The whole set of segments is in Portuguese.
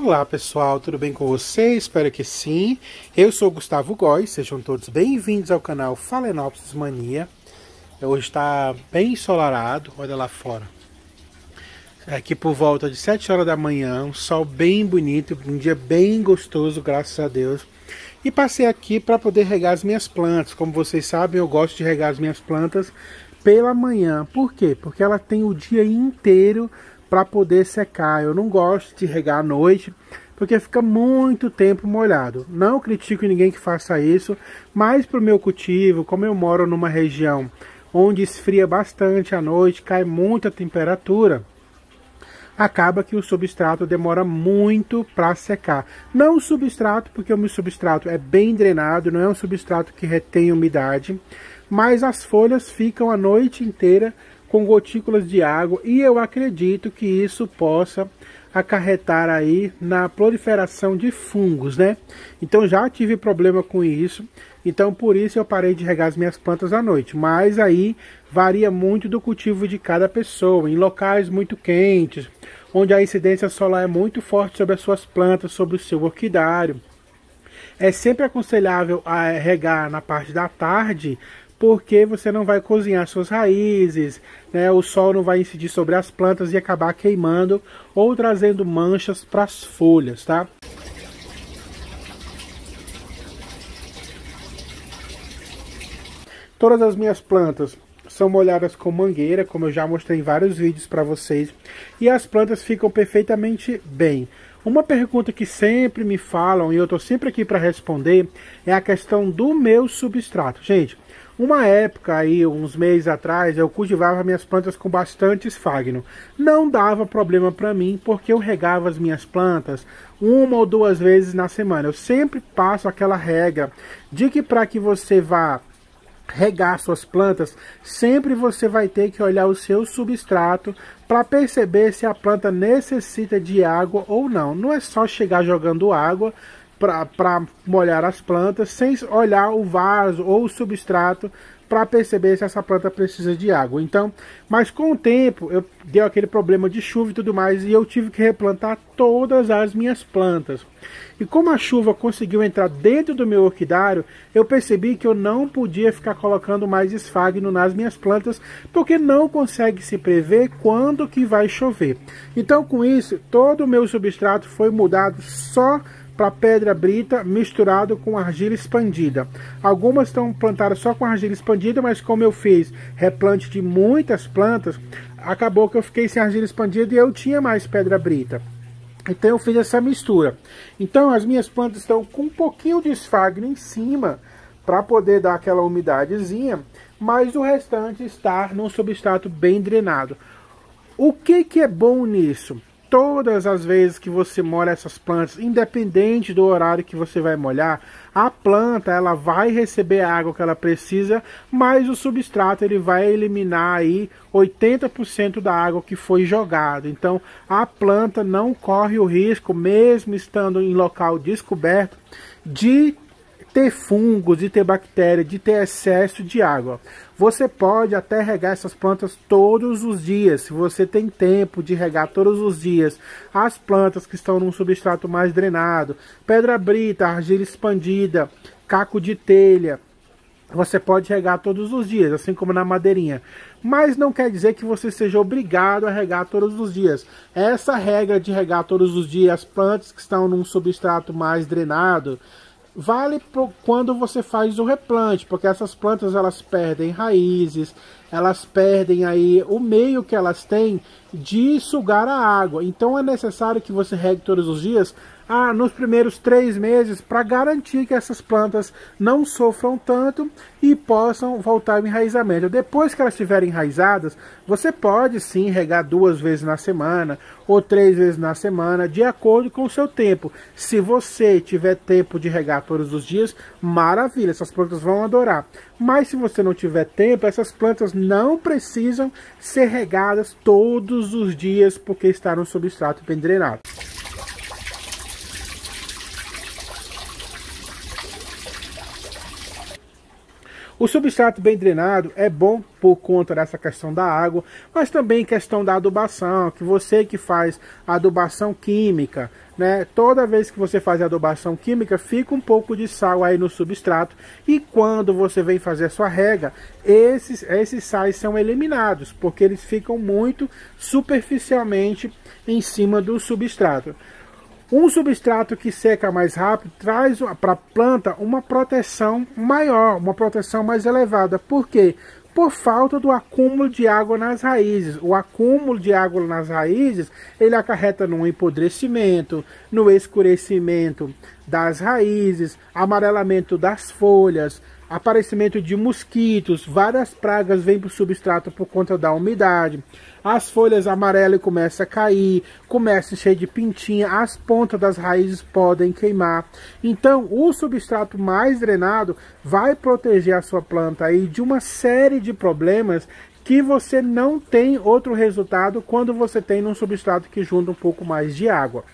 Olá pessoal, tudo bem com vocês? Espero que sim. Eu sou o Gustavo Góes, sejam todos bem-vindos ao canal Phalaenopsis Mania. Hoje está bem ensolarado, olha lá fora. Aqui por volta de 7 horas da manhã, um sol bem bonito, um dia bem gostoso, graças a Deus. E passei aqui para poder regar as minhas plantas. Como vocês sabem, eu gosto de regar as minhas plantas pela manhã. Por quê? Porque ela tem o dia inteiro para poder secar. Eu não gosto de regar à noite, porque fica muito tempo molhado. Não critico ninguém que faça isso, mas para o meu cultivo, como eu moro numa região onde esfria bastante à noite, cai muita temperatura, acaba que o substrato demora muito para secar. Não o substrato, porque o meu substrato é bem drenado, não é um substrato que retém umidade, mas as folhas ficam a noite inteira com gotículas de água, e eu acredito que isso possa acarretar aí na proliferação de fungos, né? Então já tive problema com isso, então por isso eu parei de regar as minhas plantas à noite. Mas aí varia muito do cultivo de cada pessoa. Em locais muito quentes, onde a incidência solar é muito forte sobre as suas plantas, sobre o seu orquidário, é sempre aconselhável a regar na parte da tarde, porque você não vai cozinhar suas raízes, né? O sol não vai incidir sobre as plantas e acabar queimando ou trazendo manchas para as folhas, tá? Todas as minhas plantas são molhadas com mangueira, como eu já mostrei em vários vídeos para vocês, e as plantas ficam perfeitamente bem. Uma pergunta que sempre me falam, e eu estou sempre aqui para responder, é a questão do meu substrato. Gente, uma época aí, uns meses atrás, eu cultivava minhas plantas com bastante esfagno. Não dava problema para mim, porque eu regava as minhas plantas 1 ou 2 vezes na semana. Eu sempre passo aquela regra de que para que você vá regar suas plantas, sempre você vai ter que olhar o seu substrato para perceber se a planta necessita de água ou não. Não é só chegar jogando água para molhar as plantas sem olhar o vaso ou o substrato para perceber se essa planta precisa de água. Então, mas com o tempo eu deu aquele problema de chuva e tudo mais, e eu tive que replantar todas as minhas plantas. E como a chuva conseguiu entrar dentro do meu orquidário, eu percebi que eu não podia ficar colocando mais esfagno nas minhas plantas, porque não consegue se prever quando que vai chover. Então, com isso, todo o meu substrato foi mudado só para pedra brita misturado com argila expandida. Algumas estão plantadas só com argila expandida, mas como eu fiz replante de muitas plantas, acabou que eu fiquei sem argila expandida e eu tinha mais pedra brita. Então eu fiz essa mistura. Então as minhas plantas estão com um pouquinho de esfagno em cima para poder dar aquela umidadezinha, mas o restante está num substrato bem drenado. O que é bom nisso? Todas as vezes que você molha essas plantas, independente do horário que você vai molhar, a planta ela vai receber a água que ela precisa, mas o substrato ele vai eliminar aí 80% da água que foi jogada. Então a planta não corre o risco, mesmo estando em local descoberto, de ter fungos, de ter bactéria, de ter excesso de água. Você pode até regar essas plantas todos os dias, se você tem tempo de regar todos os dias as plantas que estão num substrato mais drenado, pedra brita, argila expandida, caco de telha. Você pode regar todos os dias, assim como na madeirinha. Mas não quer dizer que você seja obrigado a regar todos os dias. Essa regra de regar todos os dias as plantas que estão num substrato mais drenado vale quando você faz o replante, porque essas plantas elas perdem raízes, elas perdem aí o meio que elas têm de sugar a água. Então é necessário que você regue todos os dias nos primeiros 3 meses para garantir que essas plantas não sofram tanto e possam voltar ao enraizamento. Depois que elas estiverem enraizadas, você pode sim regar 2 vezes na semana ou 3 vezes na semana, de acordo com o seu tempo. Se você tiver tempo de regar todos os dias, maravilha, essas plantas vão adorar. Mas se você não tiver tempo, essas plantas não precisam ser regadas todos os dias, porque está no substrato bem drenado. O substrato bem drenado é bom por conta dessa questão da água, mas também questão da adubação, que você que faz adubação química, né? Toda vez que você faz adubação química, fica um pouco de sal aí no substrato, e quando você vem fazer a sua rega, esses sais são eliminados, porque eles ficam muito superficialmente em cima do substrato. Um substrato que seca mais rápido traz para a planta uma proteção maior, uma proteção mais elevada. Por quê? Por falta do acúmulo de água nas raízes. O acúmulo de água nas raízes, ele acarreta no empodrecimento, no escurecimento das raízes, amarelamento das folhas, aparecimento de mosquitos, várias pragas vêm para o substrato por conta da umidade. As folhas amarelam e começam a cair, começa a encher de pintinha, as pontas das raízes podem queimar. Então, o substrato mais drenado vai proteger a sua planta aí de uma série de problemas que você não tem outro resultado quando você tem um substrato que junta um pouco mais de água.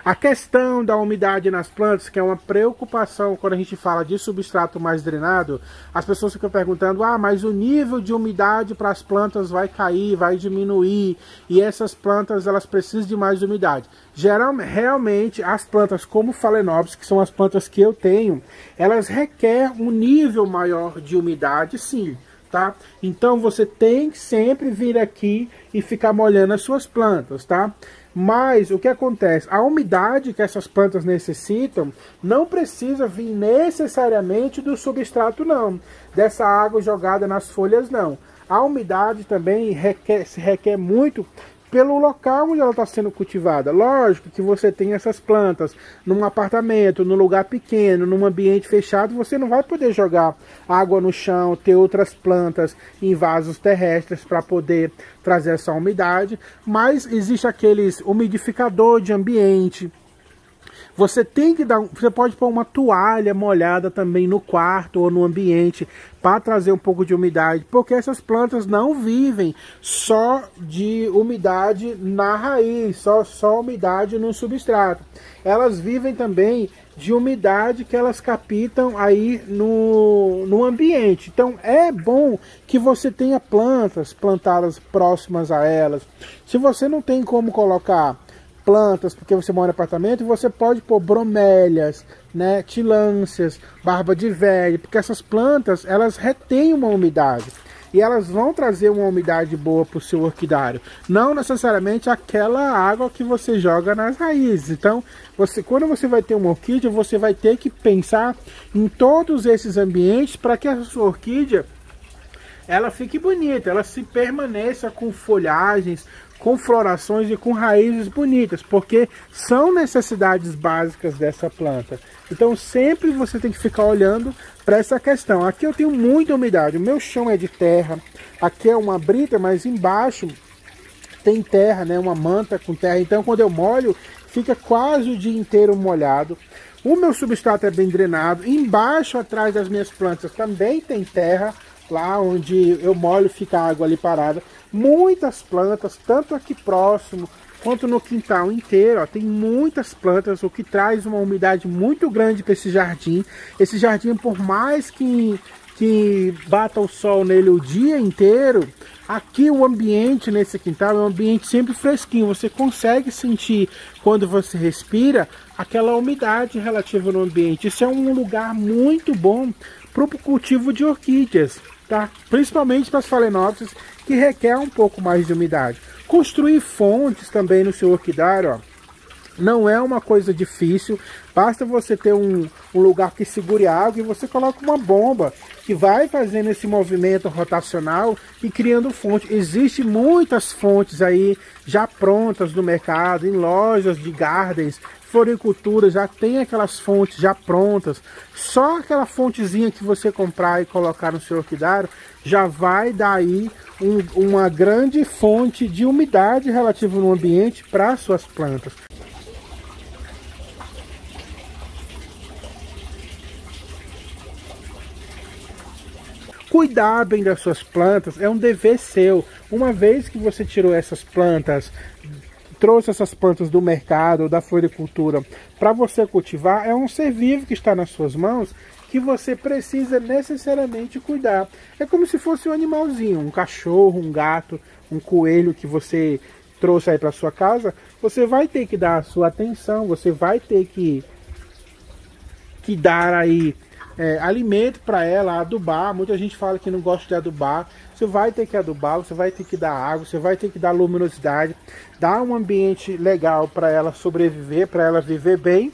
A questão da umidade nas plantas, que é uma preocupação quando a gente fala de substrato mais drenado, as pessoas ficam perguntando, mas o nível de umidade para as plantas vai cair, vai diminuir, e essas plantas elas precisam de mais umidade. Realmente as plantas como Phalaenopsis, que são as plantas que eu tenho, elas requerem um nível maior de umidade, sim. Tá? Então você tem que sempre vir aqui e ficar molhando as suas plantas, tá? Mas o que acontece? A umidade que essas plantas necessitam não precisa vir necessariamente do substrato, não. Dessa água jogada nas folhas, não. A umidade também se requer muito pelo local onde ela está sendo cultivada. Lógico que você tem essas plantas num apartamento, num lugar pequeno, num ambiente fechado, você não vai poder jogar água no chão, ter outras plantas em vasos terrestres para poder trazer essa umidade, mas existe aqueles umidificador de ambiente. Você tem que você pode pôr uma toalha molhada também no quarto ou no ambiente para trazer um pouco de umidade, porque essas plantas não vivem só de umidade na raiz, só umidade no substrato. Elas vivem também de umidade que elas captam aí no ambiente. Então é bom que você tenha plantas plantadas próximas a elas. Se você não tem como colocar plantas, porque você mora em apartamento, você pode pôr bromélias, né, tilâncias, barba de velho, porque essas plantas, elas retêm uma umidade, e elas vão trazer uma umidade boa para o seu orquidário, não necessariamente aquela água que você joga nas raízes. Então, quando você vai ter uma orquídea, você vai ter que pensar em todos esses ambientes para que a sua orquídea ela fique bonita, ela se permaneça com folhagens, com florações e com raízes bonitas, porque são necessidades básicas dessa planta. Então sempre você tem que ficar olhando para essa questão. Aqui eu tenho muita umidade, o meu chão é de terra, aqui é uma brita, mas embaixo tem terra, né, uma manta com terra, então quando eu molho, fica quase o dia inteiro molhado. O meu substrato é bem drenado, embaixo, atrás das minhas plantas, também tem terra, lá onde eu molho fica a água ali parada. Muitas plantas, tanto aqui próximo quanto no quintal inteiro, ó, tem muitas plantas, o que traz uma umidade muito grande para esse jardim. Esse jardim, por mais que bata o sol nele o dia inteiro, aqui o ambiente nesse quintal é um ambiente sempre fresquinho. Você consegue sentir, quando você respira, aquela umidade relativa no ambiente. Isso é um lugar muito bom para o cultivo de orquídeas, tá? Principalmente para as Phalaenopsis, que requer um pouco mais de umidade. Construir fontes também no seu orquidário, ó, não é uma coisa difícil, basta você ter um lugar que segure a água e você coloca uma bomba que vai fazendo esse movimento rotacional e criando fonte. Existem muitas fontes aí já prontas no mercado, em lojas de gardens, floricultura, já tem aquelas fontes já prontas. Só aquela fontezinha que você comprar e colocar no seu orquidário já vai dar aí uma grande fonte de umidade relativa no ambiente para suas plantas. Cuidar bem das suas plantas é um dever seu. Uma vez que você tirou essas plantas, trouxe essas plantas do mercado ou da floricultura para você cultivar, é um ser vivo que está nas suas mãos, que você precisa necessariamente cuidar. É como se fosse um animalzinho, um cachorro, um gato, um coelho que você trouxe aí para sua casa. Você vai ter que dar a sua atenção, você vai ter que dar aí alimento para ela, adubar. Muita gente fala que não gosta de adubar. Você vai ter que adubar, você vai ter que dar água, você vai ter que dar luminosidade, dar um ambiente legal para ela sobreviver, para ela viver bem.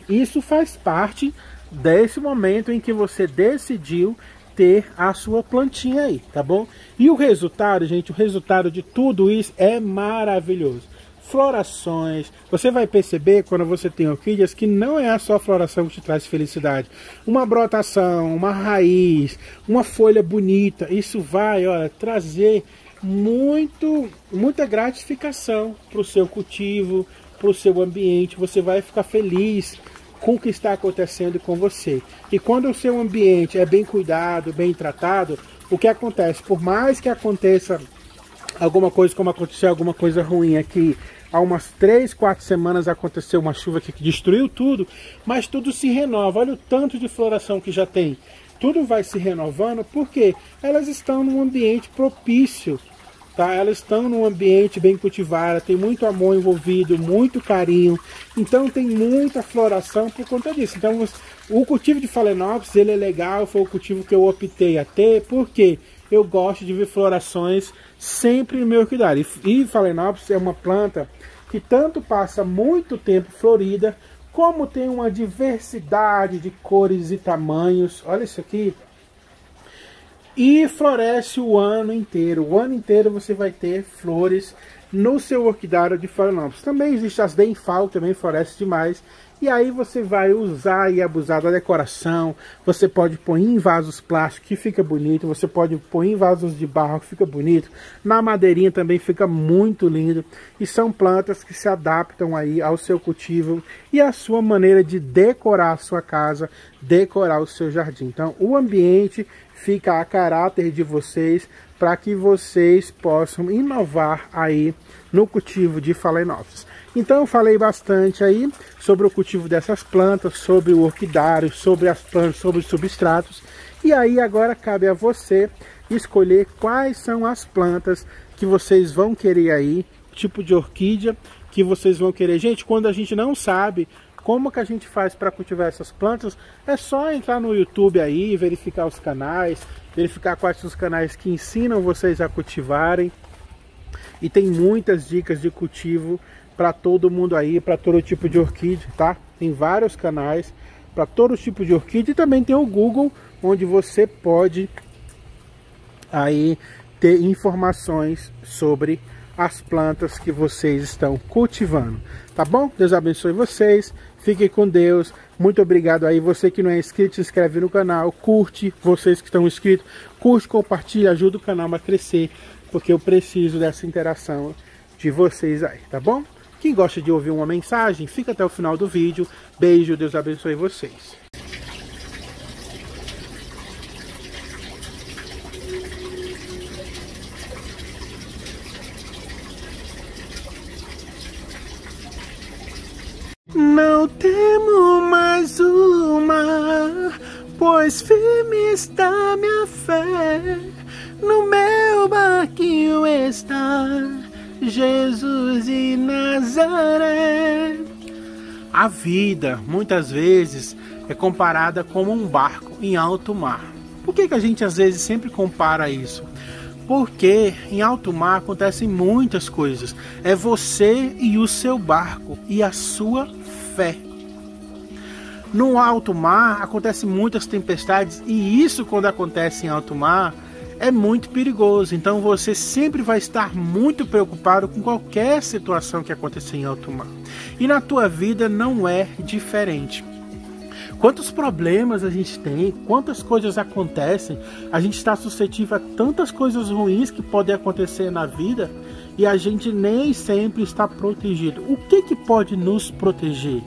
Isso faz parte desse momento em que você decidiu ter a sua plantinha aí, tá bom? E o resultado, gente, o resultado de tudo isso é maravilhoso. Florações, você vai perceber quando você tem orquídeas que não é a só floração que te traz felicidade. Uma brotação, uma raiz, uma folha bonita, isso vai, olha, trazer muita gratificação para o seu cultivo, para o seu ambiente. Você vai ficar feliz com o que está acontecendo com você. E quando o seu ambiente é bem cuidado, bem tratado, o que acontece? Por mais que aconteça alguma coisa, como aconteceu alguma coisa ruim aqui, há umas 3, 4 semanas aconteceu uma chuva que destruiu tudo, mas tudo se renova. Olha o tanto de floração que já tem. Tudo vai se renovando porque elas estão num ambiente propício, tá? Elas estão num ambiente bem cultivado, tem muito amor envolvido, muito carinho. Então tem muita floração por conta disso. Então o cultivo de Phalaenopsis, ele é legal, foi o cultivo que eu optei a ter, porque eu gosto de ver florações sempre no meu orquidário. E Phalaenopsis é uma planta que tanto passa muito tempo florida, como tem uma diversidade de cores e tamanhos. Olha isso aqui. E floresce o ano inteiro. O ano inteiro você vai ter flores no seu orquidário de Phalaenopsis. Também existe as Denfal, também floresce demais. E aí você vai usar e abusar da decoração. Você pode pôr em vasos plásticos que fica bonito. Você pode pôr em vasos de barro que fica bonito. Na madeirinha também fica muito lindo. E são plantas que se adaptam aí ao seu cultivo e à sua maneira de decorar a sua casa, decorar o seu jardim. Então o ambiente fica a caráter de vocês, para que vocês possam inovar aí no cultivo de Phalaenopsis. Então eu falei bastante aí sobre o cultivo dessas plantas, sobre o orquidário, sobre as plantas, sobre os substratos. E aí agora cabe a você escolher quais são as plantas que vocês vão querer aí, tipo de orquídea que vocês vão querer. Gente, quando a gente não sabe como que a gente faz para cultivar essas plantas, é só entrar no YouTube aí, verificar os canais, verificar quais são os canais que ensinam vocês a cultivarem. E tem muitas dicas de cultivo para todo mundo aí, para todo tipo de orquídea, tá? Tem vários canais para todo tipo de orquídea, e também tem o Google, onde você pode aí ter informações sobre as plantas que vocês estão cultivando, tá bom? Deus abençoe vocês, fiquem com Deus, muito obrigado aí. Você que não é inscrito, se inscreve no canal, curte. Vocês que estão inscritos, curte, compartilha, ajuda o canal a crescer, porque eu preciso dessa interação de vocês aí, tá bom? Quem gosta de ouvir uma mensagem, fica até o final do vídeo. Beijo, Deus abençoe vocês. Não temo mais o mar, pois firme está minha fé. No meu barquinho está Jesus de Nazaré. A vida, muitas vezes, é comparada como um barco em alto mar. Por que a gente às vezes sempre compara isso? Porque em alto mar acontecem muitas coisas. É você e o seu barco e a sua fé. No alto mar acontecem muitas tempestades, e isso, quando acontece em alto mar, é muito perigoso. Então você sempre vai estar muito preocupado com qualquer situação que acontecer em alto mar. E na tua vida não é diferente. Quantos problemas a gente tem, quantas coisas acontecem, a gente está suscetível a tantas coisas ruins que podem acontecer na vida, e a gente nem sempre está protegido. O que pode nos proteger?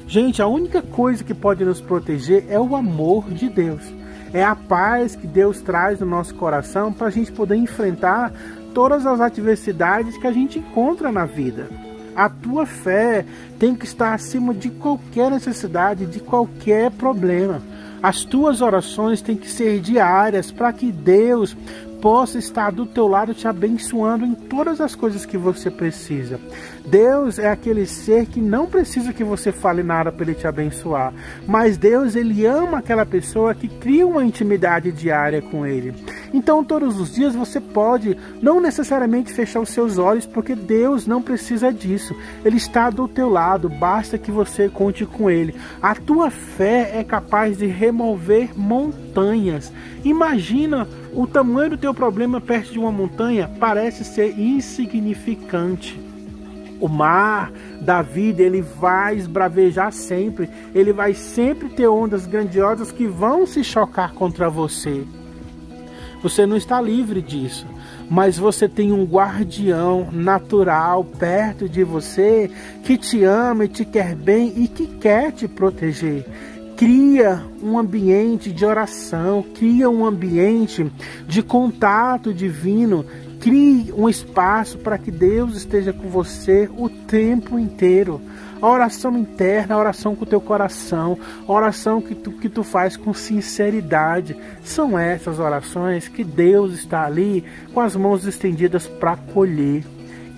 Gente, a única coisa que pode nos proteger é o amor de Deus. É a paz que Deus traz no nosso coração para a gente poder enfrentar todas as adversidades que a gente encontra na vida. A tua fé tem que estar acima de qualquer necessidade, de qualquer problema. As tuas orações têm que ser diárias para que Deus possa estar do teu lado te abençoando em todas as coisas que você precisa. Deus é aquele ser que não precisa que você fale nada para ele te abençoar, mas Deus, ele ama aquela pessoa que cria uma intimidade diária com ele. Então todos os dias você pode não necessariamente fechar os seus olhos, porque Deus não precisa disso. Ele está do teu lado, basta que você conte com ele. A tua fé é capaz de remover montanhas. Imagina o tamanho do teu problema perto de uma montanha, parece ser insignificante. O mar da vida, ele vai esbravejar sempre, ele vai sempre ter ondas grandiosas que vão se chocar contra você. Você não está livre disso, mas você tem um guardião natural perto de você que te ama e te quer bem e que quer te proteger. Cria um ambiente de oração, cria um ambiente de contato divino, crie um espaço para que Deus esteja com você o tempo inteiro. A oração interna, a oração com o teu coração, a oração que tu faz com sinceridade, são essas orações que Deus está ali com as mãos estendidas para acolher.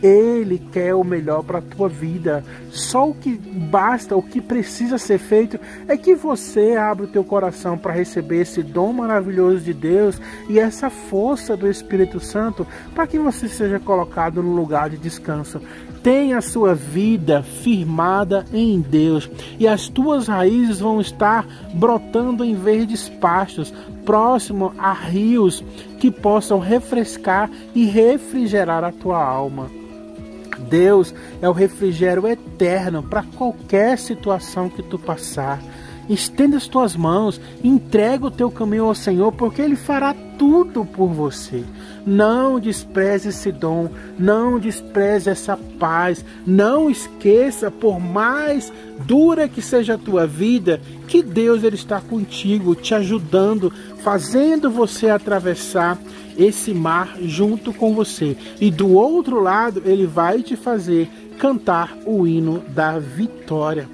Ele quer o melhor para a tua vida. Só o que basta, o que precisa ser feito é que você abra o teu coração para receber esse dom maravilhoso de Deus e essa força do Espírito Santo para que você seja colocado no lugar de descanso. Tenha a sua vida firmada em Deus e as tuas raízes vão estar brotando em verdes pastos, próximo a rios que possam refrescar e refrigerar a tua alma. Deus é o refrigério eterno para qualquer situação que tu passar. Estenda as tuas mãos, entrega o teu caminho ao Senhor, porque Ele fará tudo por você. Não despreze esse dom, não despreze essa paz, não esqueça, por mais dura que seja a tua vida, que Deus, ele está contigo, te ajudando, fazendo você atravessar esse mar junto com você. E do outro lado, Ele vai te fazer cantar o hino da vitória.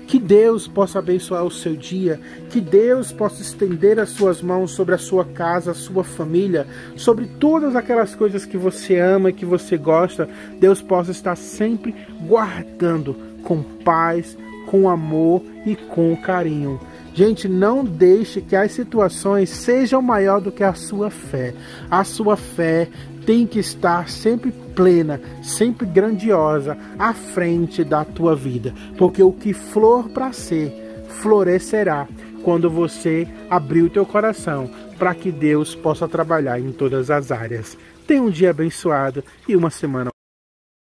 Que Deus possa abençoar o seu dia, que Deus possa estender as suas mãos sobre a sua casa, a sua família, sobre todas aquelas coisas que você ama e que você gosta. Deus possa estar sempre guardando com paz, com amor e com carinho. Gente, não deixe que as situações sejam maior do que a sua fé. A sua fé tem que estar sempre plena, sempre grandiosa, à frente da tua vida. Porque o que flor para ser, florescerá quando você abrir o teu coração para que Deus possa trabalhar em todas as áreas. Tenha um dia abençoado e uma semana